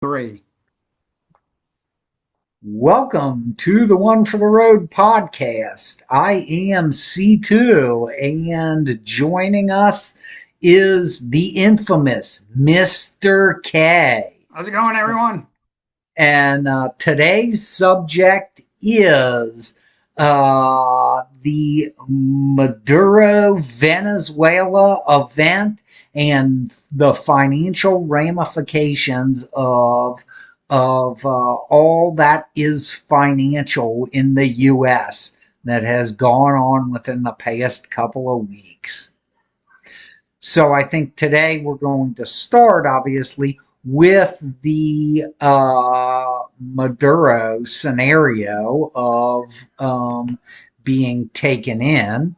Three. Welcome to the One for the Road podcast. I am C2, and joining us is the infamous Mr. K. How's it going, everyone? And today's subject is the Maduro Venezuela event and the financial ramifications of all that is financial in the U.S. that has gone on within the past couple of weeks. So I think today we're going to start, obviously, with the Maduro scenario of being taken in.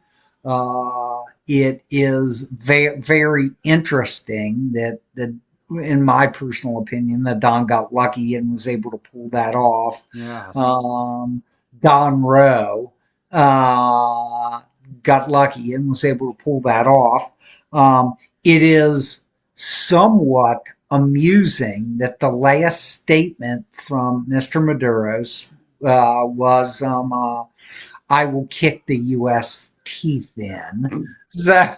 It is very interesting that, in my personal opinion, that Don got lucky and was able to pull that off. Yes. Don Rowe got lucky and was able to pull that off. It is somewhat amusing that the last statement from Mr. Maduro's was, I will kick the U.S. teeth in. So,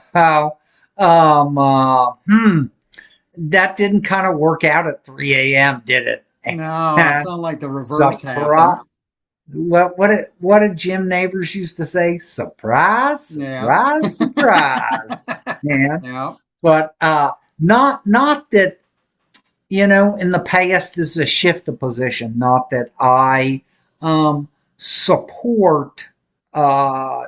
that didn't kind of work out at 3 a.m., did it? No, it sounded like the reverse Surprise. happened. What did Jim Neighbors used to say? Surprise, Yeah. surprise, surprise. Yeah. Yeah. But not that, in the past this is a shift of position, not that I support uh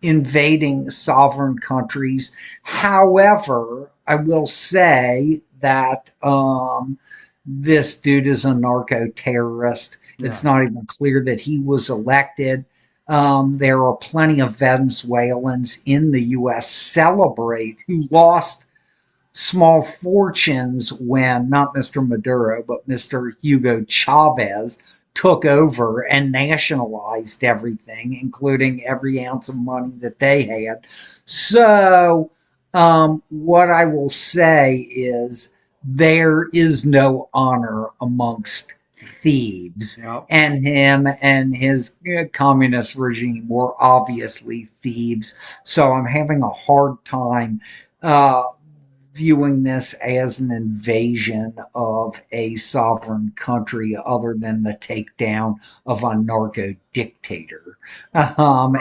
invading sovereign countries. However, I will say that this dude is a narco terrorist. It's Yes. not even clear that he was elected. There are plenty of Venezuelans in the U.S. celebrate who lost small fortunes when not Mr. Maduro, but Mr. Hugo Chavez took over and nationalized everything, including every ounce of money that they had. So, what I will say is there is no honor amongst thieves. Yep. And him and his communist regime were obviously thieves. So I'm having a hard time uh, viewing this as an invasion of a sovereign country other than the takedown of a narco dictator. Right.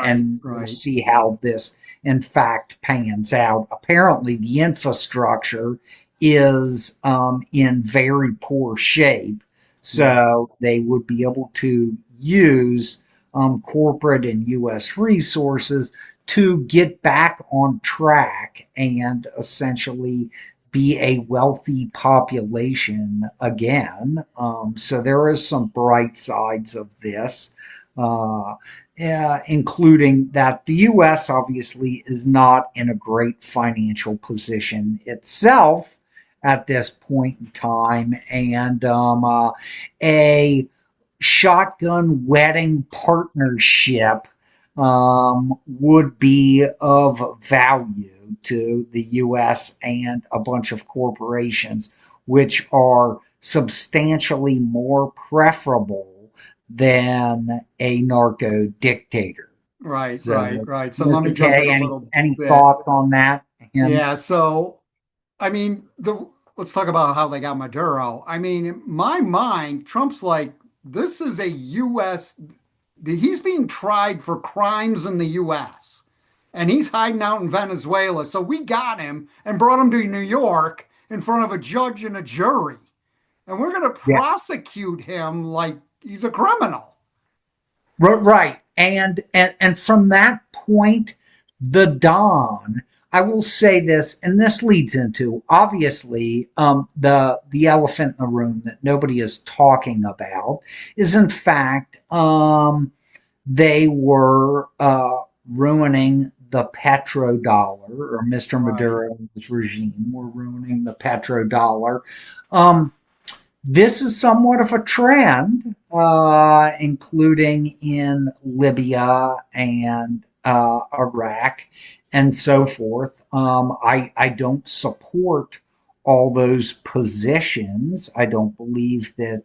And we'll Right. see how this, in fact, pans out. Apparently, the infrastructure is in very poor shape, Yeah. so they would be able to use corporate and U.S. resources to get back on track and essentially be a wealthy population again. So there is some bright sides of this, uh, including that the U.S. obviously is not in a great financial position itself at this point in time, and a shotgun wedding partnership would be of value to the U.S. and a bunch of corporations, which are substantially more preferable than a narco dictator. Right. Right. So, Right. So let me Mr. jump in K, a any little any bit. thoughts on that? And Yeah. So, I mean, the let's talk about how they got Maduro. I mean, in my mind, Trump's like, this is a U.S. He's being tried for crimes in the U.S. and he's hiding out in Venezuela. So we got him and brought him to New York in front of a judge and a jury. And we're going to yeah, prosecute him like he's a criminal. right. And from that point, the Don, I will say this, and this leads into obviously the elephant in the room that nobody is talking about is in fact they were ruining the petrodollar, or Mr. Right. Maduro's regime were ruining the petrodollar. Um, this is somewhat of a trend, including in Libya and Iraq and so forth. I don't support all those positions. I don't believe that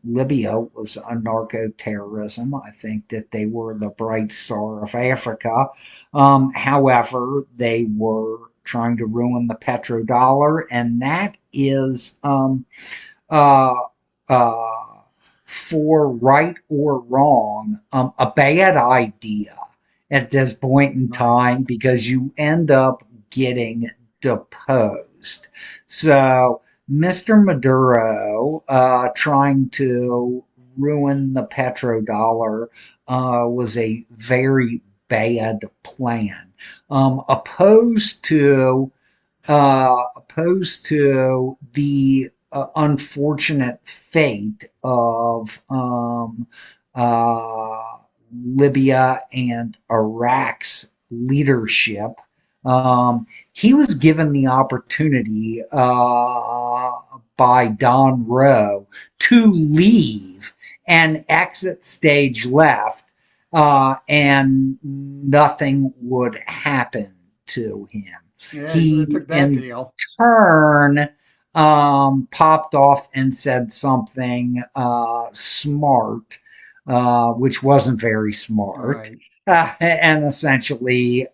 Libya was a narco terrorism. I think that they were the bright star of Africa. However, they were trying to ruin the petrodollar, and that is uh, uh, for right or wrong, a bad idea at this point in Right. time because you end up getting deposed. So, Mr. Maduro trying to ruin the petrodollar was a very bad plan. Opposed to the unfortunate fate of uh, Libya and Iraq's leadership. He was given the opportunity by Don Rowe to leave and exit stage left, and nothing would happen to him. Yeah, he should have He, took that in deal. turn, popped off and said something smart, which wasn't very smart, Right. and essentially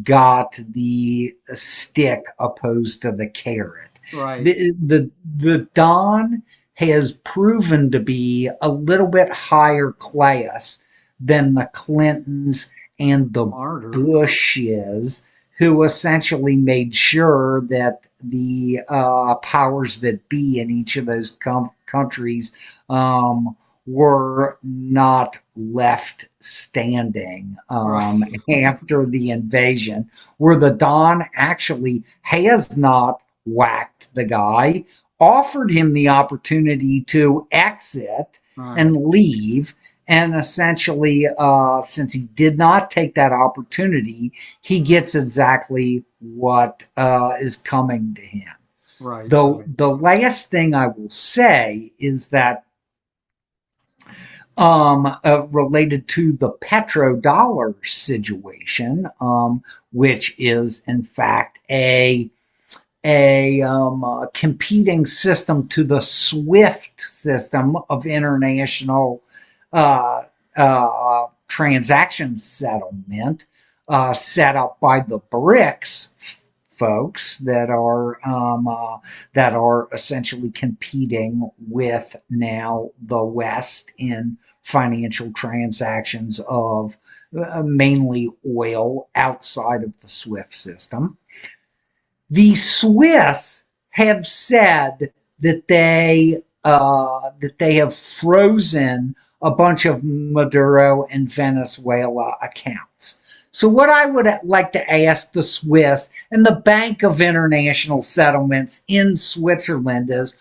got the stick opposed to the carrot. Right. The Don has proven to be a little bit higher class than the Clintons and the Smarter. Bushes, who essentially made sure that the powers that be in each of those countries were not left standing Right. after the invasion, where the Don actually has not whacked the guy, offered him the opportunity to exit Right. and leave. And essentially, since he did not take that opportunity, he gets exactly what is coming to him. Right. Though Right. the last thing I will say is that related to the petrodollar situation, which is in fact a competing system to the SWIFT system of international transaction settlement, set up by the BRICS folks that are essentially competing with now the West in financial transactions of mainly oil outside of the SWIFT system. The Swiss have said that they have frozen a bunch of Maduro and Venezuela accounts. So, what I would like to ask the Swiss and the Bank of International Settlements in Switzerland is,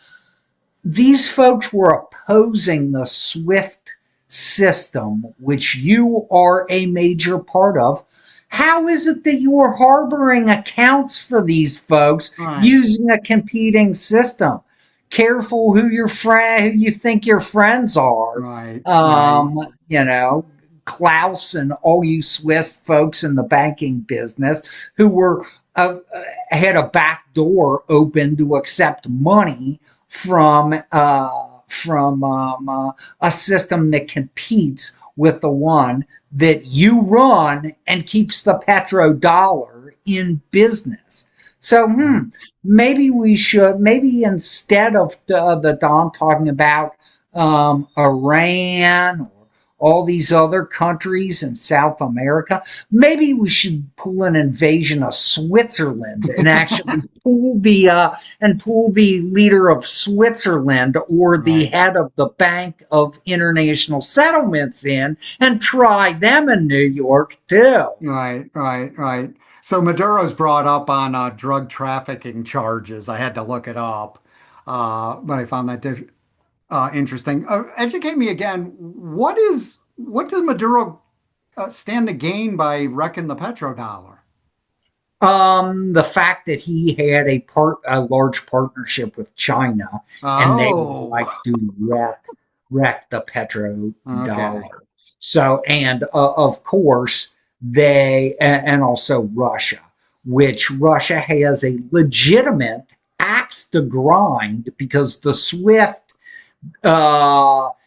these folks were opposing the SWIFT system, which you are a major part of. How is it that you are harboring accounts for these folks Right. using a competing system? Careful who who you think your friends are. Right. Right. Um, you know, Klaus and all you Swiss folks in the banking business who were had a back door open to accept money from a system that competes with the one that you run and keeps the petrodollar in business. So, Right. maybe we should, maybe instead of the Don talking about Iran or all these other countries in South America, maybe we should pull an invasion of Switzerland and actually pull the leader of Switzerland or the Right. head of the Bank of International Settlements in and try them in New York too. Right. Right. Right. So Maduro's brought up on drug trafficking charges. I had to look it up, but I found that interesting. Educate me again. What does Maduro stand to gain by wrecking the petrodollar? The fact that he had a large partnership with China, and they would Oh, like to wreck the okay. petrodollar. So, and of course, and also Russia. which Russia has a legitimate axe to grind because the SWIFT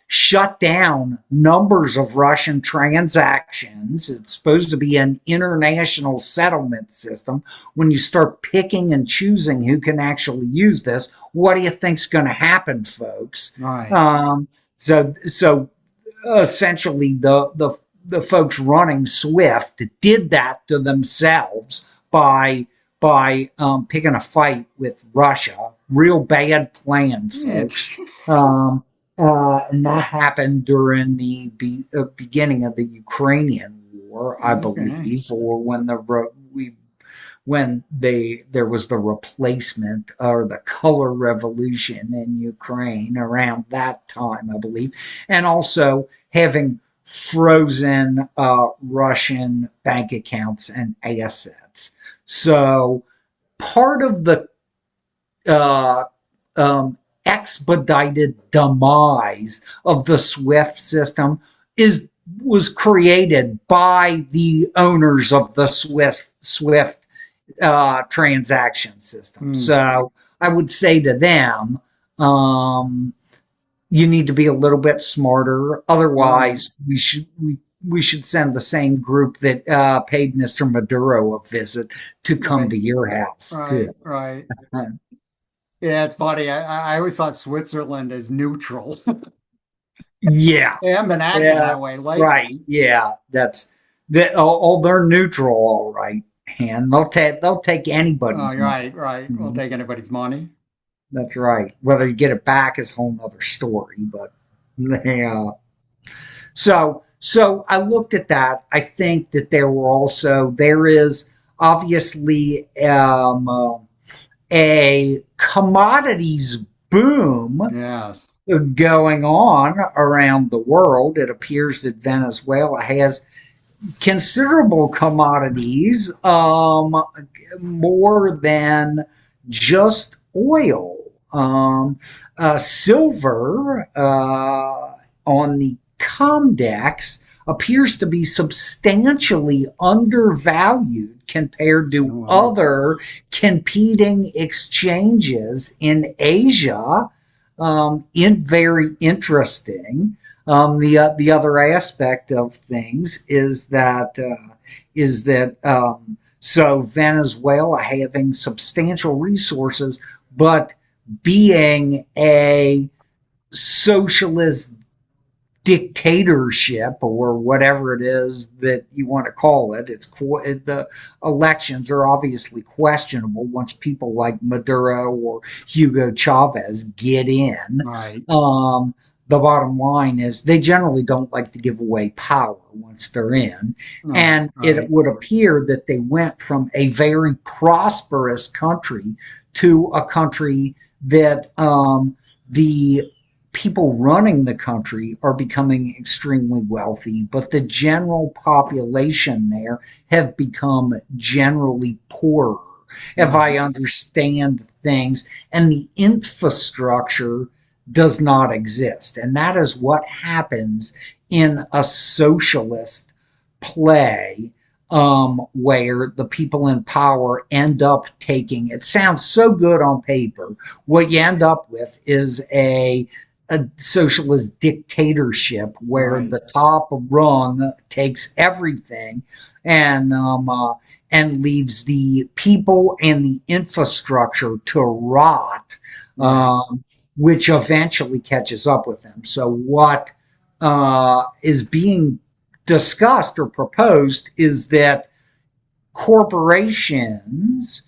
shut down numbers of Russian transactions. It's supposed to be an international settlement system. When you start picking and choosing who can actually use this, what do you think's going to happen, folks? Right. So essentially, the folks running Swift did that to themselves by picking a fight with Russia. Real bad plan, folks. Um, and that happened during the beginning of the Ukrainian war, I Okay. believe, or when there was the replacement or the color revolution in Ukraine around that time, I believe, and also having frozen Russian bank accounts and assets. So part of the uh, um, expedited demise of the SWIFT system is was created by the owners of the Swift transaction system. Hmm. So I would say to them, um, you need to be a little bit smarter. Right. Otherwise, we should send the same group that paid Mr. Maduro a visit to come Right. to your house Right. too. Right. Yeah, it's funny. I always thought Switzerland is neutral. Yeah, They haven't been acting yeah, that way right. lately. Yeah, that's that. Oh, they're neutral, all right. And they'll take Oh, anybody's you're money. right. Right. We'll Mhm. take anybody's money. That's right. Whether you get it back is a whole nother story. But yeah. So I looked at that. I think that there is obviously a commodities boom Yes. going on around the world. It appears that Venezuela has considerable commodities, more than just oil. Silver on the Comdex appears to be substantially undervalued compared Oh, to wow. other competing exchanges in Asia. Very interesting. The other aspect of things is that so Venezuela having substantial resources, but being a socialist dictatorship or whatever it is that you want to call it. The elections are obviously questionable once people like Maduro or Hugo Chavez get in. Right. Um, the bottom line is they generally don't like to give away power once they're in. Right. And it Right. would appear that they went from a very prosperous country to a country that the people running the country are becoming extremely wealthy, but the general population there have become generally poorer, if Right. I understand things, and the infrastructure does not exist. And that is what happens in a socialist play, where the people in power end up taking it. Sounds so good on paper. What you end up with is a socialist dictatorship where Right. the top rung takes everything and um, uh, and leaves the people and the infrastructure to rot, Right. um, which eventually catches up with them. So what is being discussed or proposed is that corporations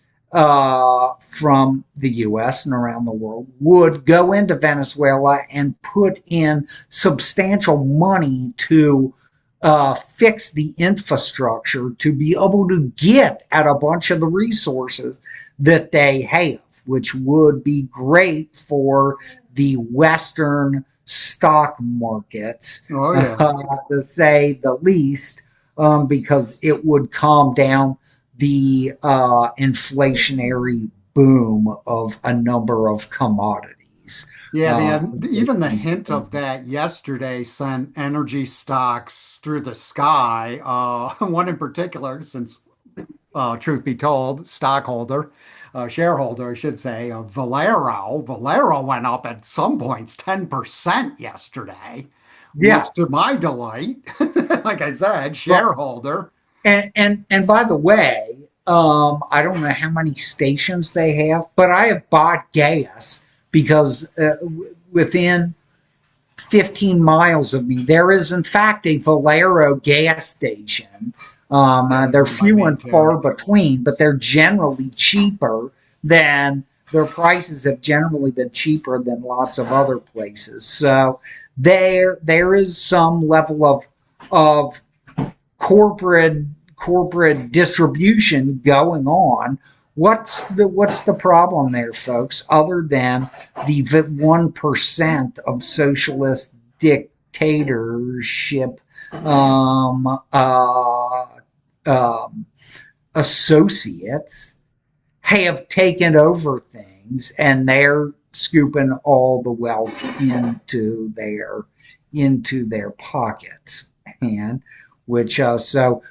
from the US and around the world would go into Venezuela and put in substantial money to fix the infrastructure to be able to get at a bunch of the resources that they have, which would be great for the Western stock markets, Oh, yeah. to say the least, because it would calm down the inflationary boom of a number of commodities. Yeah, Uh, even the hint of that yesterday sent energy stocks through the sky. One in particular, since truth be told, stockholder, shareholder, I should say, of Valero. Valero went up at some points 10% yesterday, Yeah. much to my delight. Like I said, Well, shareholder. and by the way, I don't know how many stations they have, but I have bought gas because within 15 miles of me, there is in fact a Valero gas station. Yeah, there's They're one by few me and too. far between, but they're generally cheaper than their prices have generally been cheaper than lots of other places. So there is some level of corporate corporate distribution going on. What's the problem there, folks? Other than the 1% of socialist dictatorship um, uh, um, associates have taken over things, and they're scooping all the wealth into their pockets. And which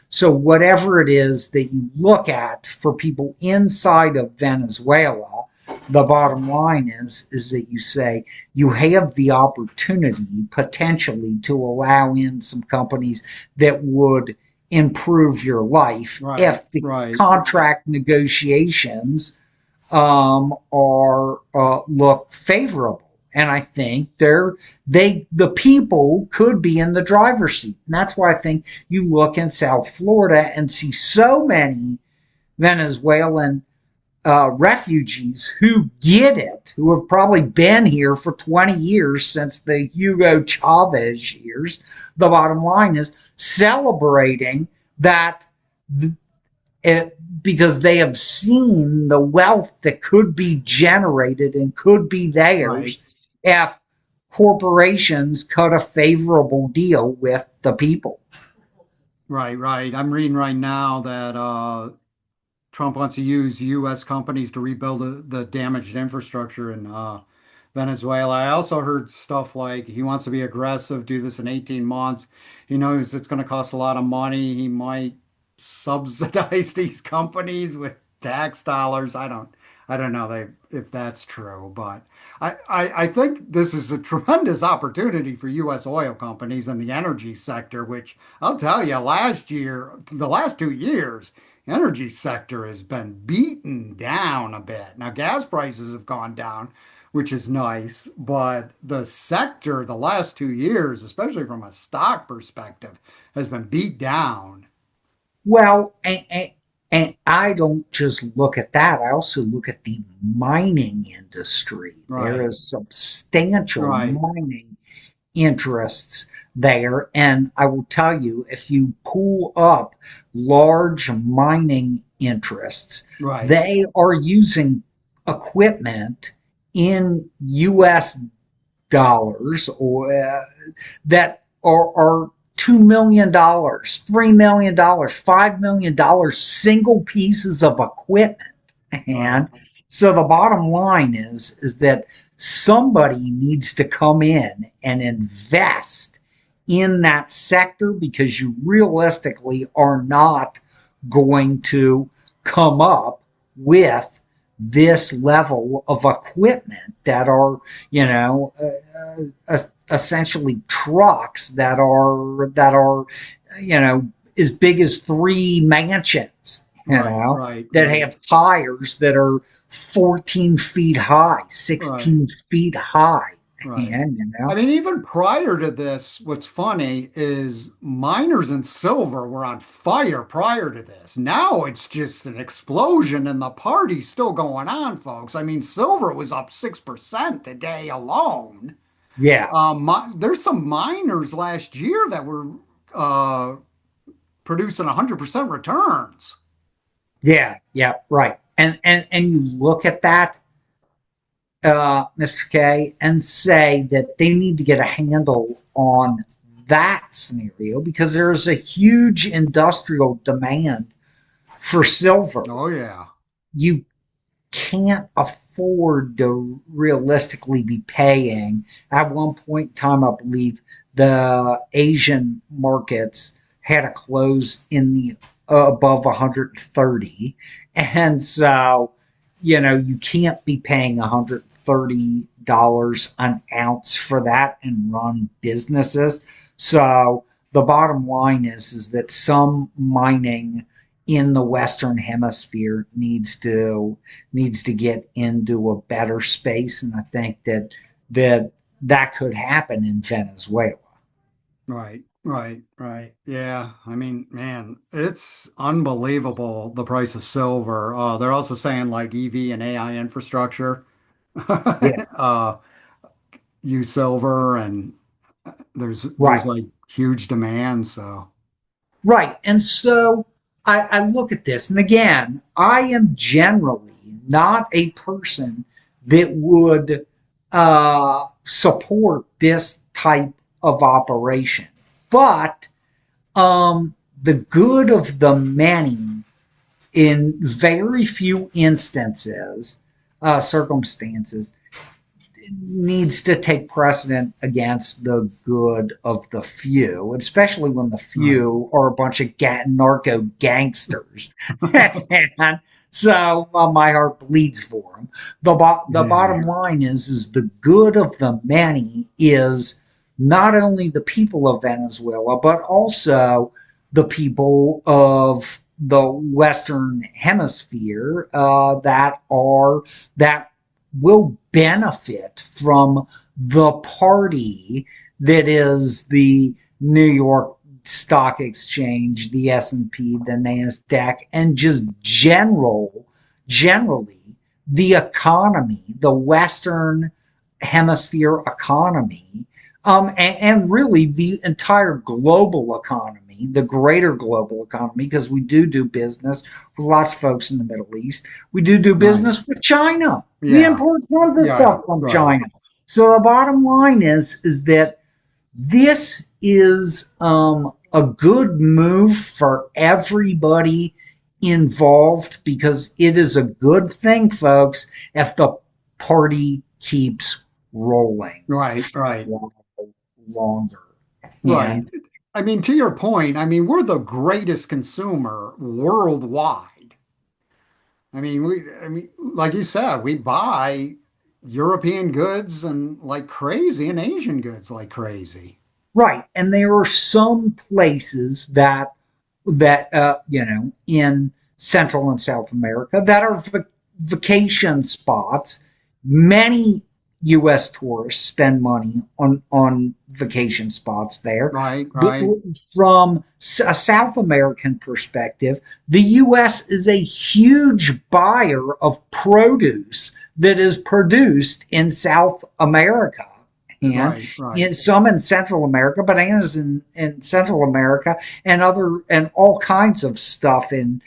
so whatever it is that you look at for people inside of Venezuela, the bottom line is that you say you have the opportunity potentially to allow in some companies that would improve your life Right, if the right. contract negotiations are look favorable. And I think the people could be in the driver's seat, and that's why I think you look in South Florida and see so many Venezuelan refugees who get it, who have probably been here for 20 years since the Hugo Chavez years. The bottom line is celebrating that it, because they have seen the wealth that could be generated and could be Right, theirs if corporations cut a favorable deal with the people. right. I'm reading right now that Trump wants to use U.S. companies to rebuild the damaged infrastructure in Venezuela. I also heard stuff like he wants to be aggressive, do this in 18 months. He knows it's going to cost a lot of money. He might subsidize these companies with tax dollars. I don't know if that's true, but I think this is a tremendous opportunity for U.S. oil companies and the energy sector, which I'll tell you, last year, the last 2 years, energy sector has been beaten down a bit. Now, gas prices have gone down, which is nice, but the sector the last 2 years, especially from a stock perspective, has been beat down. Well, and I don't just look at that. I also look at the mining industry. There Right, is substantial right, mining interests there. And I will tell you, if you pull up large mining interests, right, they are using equipment in US dollars or that are $2 million, $3 million, $5 million single pieces of equipment. right, And so the bottom line is that somebody needs to come in and invest in that sector, because you realistically are not going to come up with this level of equipment that are, essentially trucks that are as big as three mansions, that right, have tires that are 14 feet high, right. 16 feet high. Right. And, I mean, even prior to this, what's funny is miners and silver were on fire prior to this. Now it's just an explosion and the party's still going on, folks. I mean, silver was up 6% today alone. yeah, There's some miners last year that were uh, producing 100% returns. yeah, yeah, right. And you look at that, Mr. K, and say that they need to get a handle on that scenario, because there is a huge industrial demand for silver. Oh, yeah. You can't afford to realistically be paying. At one point in time, I believe the Asian markets had a close in the above 130, and so you can't be paying $130 an ounce for that and run businesses. So the bottom line is that some mining in the Western Hemisphere needs to get into a better space, and I think that that could happen in Venezuela. Right, right, right. Yeah. I mean, man, it's unbelievable the price of silver. They're also saying like EV and AI infrastructure Yeah, use silver, and there's right. like huge demand. So Right. And so I look at this, and again, I am generally not a person that would support this type of operation. But the good of the many, in very few circumstances, needs to take precedent against the good of the few, especially when the right. few are a bunch of narco gangsters. And so my heart bleeds for them. The Yeah. bottom line is the good of the many is not only the people of Venezuela, but also the people of the Western Hemisphere that will benefit from the party that is the New York Stock Exchange, the S&P, the Nasdaq, and just generally the economy, the Western Hemisphere economy, and really the entire global economy, the greater global economy, because we do business with lots of folks in the Middle East. We do Right. business with China. We Yeah. import tons of Yeah. stuff from Right. China. So the bottom line is that this is a good move for everybody involved, because it is a good thing, folks, if the party keeps rolling Right. for a Right. while longer. Right. And I mean, to your point, I mean, we're the greatest consumer worldwide. I mean, like you said, we buy European goods and like crazy and Asian goods like crazy. right, and there are some places that in Central and South America that are vacation spots. Many U.S. tourists spend money on vacation spots there. Right, But right, from a South American perspective, the U.S. is a huge buyer of produce that is produced in South America. And right, right. some in Central America, bananas in Central America, and all kinds of stuff in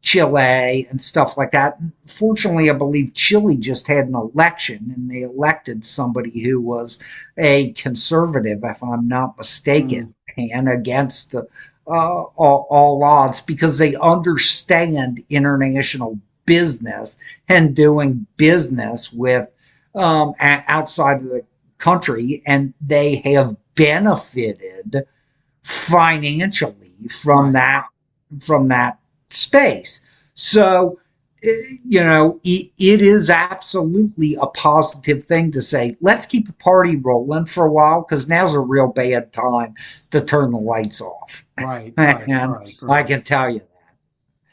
Chile and stuff like that. Fortunately, I believe Chile just had an election, and they elected somebody who was a conservative, if I'm not mistaken, Mm, and against all odds, because they understand international business and doing business with outside of the country, and they have benefited financially right, from that space. So it is absolutely a positive thing to say, let's keep the party rolling for a while, because now's a real bad time to turn the lights off. right, right, And right, I right. can tell you that.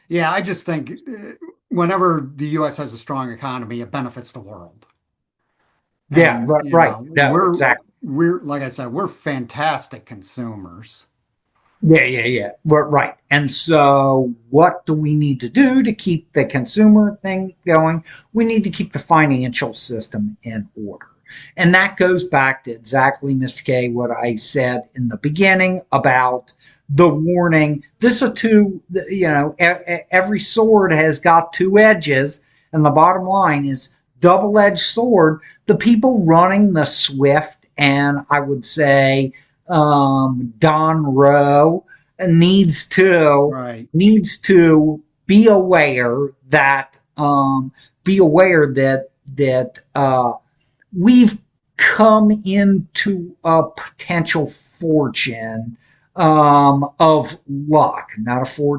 Yeah, I just think whenever the U.S. has a strong economy, it benefits the world. Yeah, And, right, right. No, exactly. we're, like I said, we're fantastic consumers. Yeah. We're right. And so, what do we need to do to keep the consumer thing going? We need to keep the financial system in order. And that goes back to exactly, Mr. K, what I said in the beginning about the warning. This is every sword has got two edges. And the bottom line is double edged sword. The people running the Swift, and I would say Don Rowe Right, needs to be aware that we've come into a potential fortune of luck, not a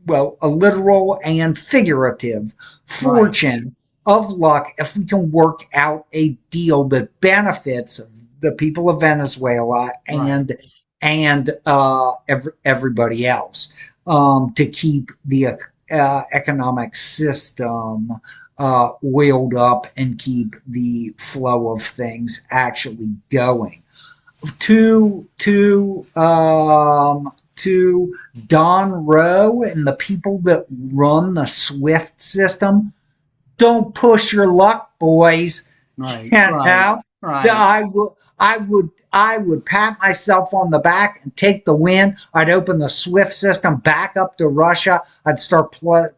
well, a literal and figurative Right. fortune of luck if we can work out a deal that benefits the people of Venezuela Right. and everybody else, to keep the economic system oiled up and keep the flow of things actually going. To Don Rowe and the people that run the Swift system, don't push your luck, boys. Right. You Right. know, Right. I would pat myself on the back and take the win. I'd open the Swift system back up to Russia. I'd start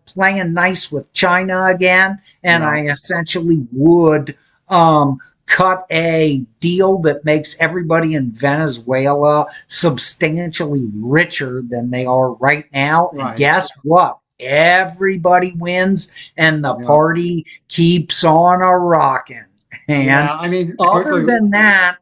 playing nice with China again, and Yeah. I essentially would um, cut a deal that makes everybody in Venezuela substantially richer than they are right now. And Right. guess what? Everybody wins and the Yeah. party keeps on a rocking. And Yeah. I mean, other quickly. than that,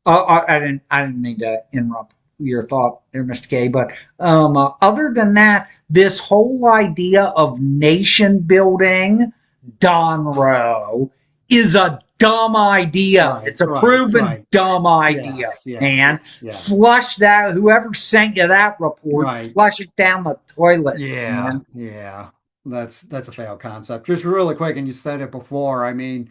I didn't mean to interrupt your thought there, Mr. K. But other than that, this whole idea of nation building, Don Rowe, is a dumb idea. Right. It's a Right. proven Right. dumb idea. Yes. And Yes. Yes. flush that. Whoever sent you that report, Right. flush it down the toilet. Yeah. And Yeah. That's a failed concept. Just really quick, and you said it before. I mean,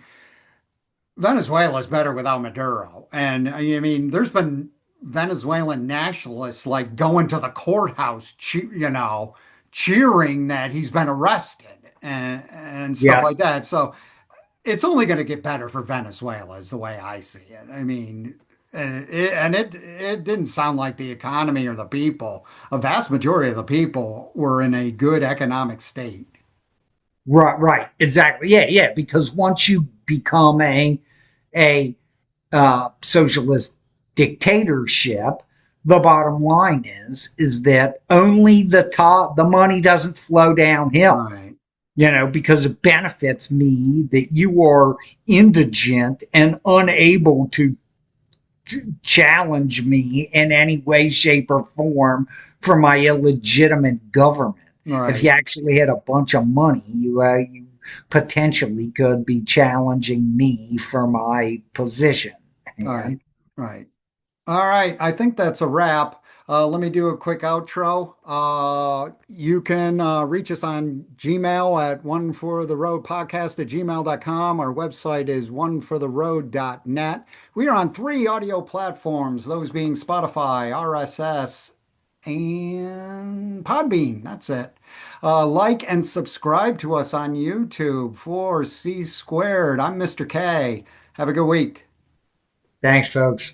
Venezuela is better without Maduro. And I mean, there's been Venezuelan nationalists like going to the courthouse, cheering that he's been arrested and stuff yeah, like that. So it's only going to get better for Venezuela, is the way I see it. I mean, it didn't sound like the economy or the people, a vast majority of the people were in a good economic state. right, right, exactly. Yeah, yeah. Because once you become a socialist dictatorship, the bottom line is that only the money doesn't flow downhill. Right, Because it benefits me that you are indigent and unable to challenge me in any way, shape, or form for my illegitimate government. If you right, actually had a bunch of money, you potentially could be challenging me for my position. right, And right. All right, I think that's a wrap. Let me do a quick outro. You can reach us on Gmail at one for the road podcast at gmail.com. Our website is onefortheroad.net. We are on three audio platforms, those being Spotify, RSS, and Podbean. That's it. Like and subscribe to us on YouTube for C Squared. I'm Mr. K. Have a good week. thanks, folks.